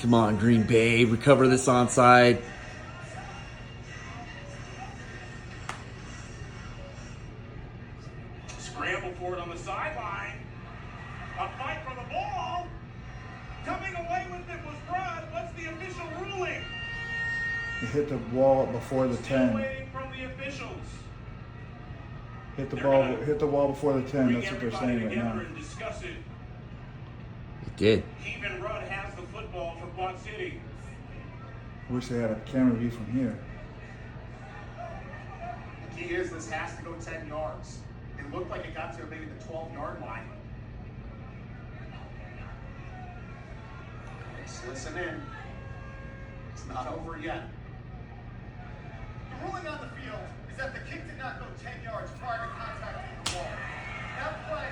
Come on, Green Bay, recover this onside. Scramble for it on the sideline. A fight for the ball. Coming away with it was Rudd. What's the official ruling? He hit the wall before the Still 10. waiting from the officials. Hit the wall before the 10. Bring That's what they're everybody saying right together now. and discuss it. It did. Even Rudd has the football for Quad City. Wish they had a camera view from here. The key is this has to go 10 yards. It looked like it got to maybe the 12-yard line. Let's listen in. It's not over yet. The ruling on the field is that the kick did not go 10 yards prior to contacting the wall. That play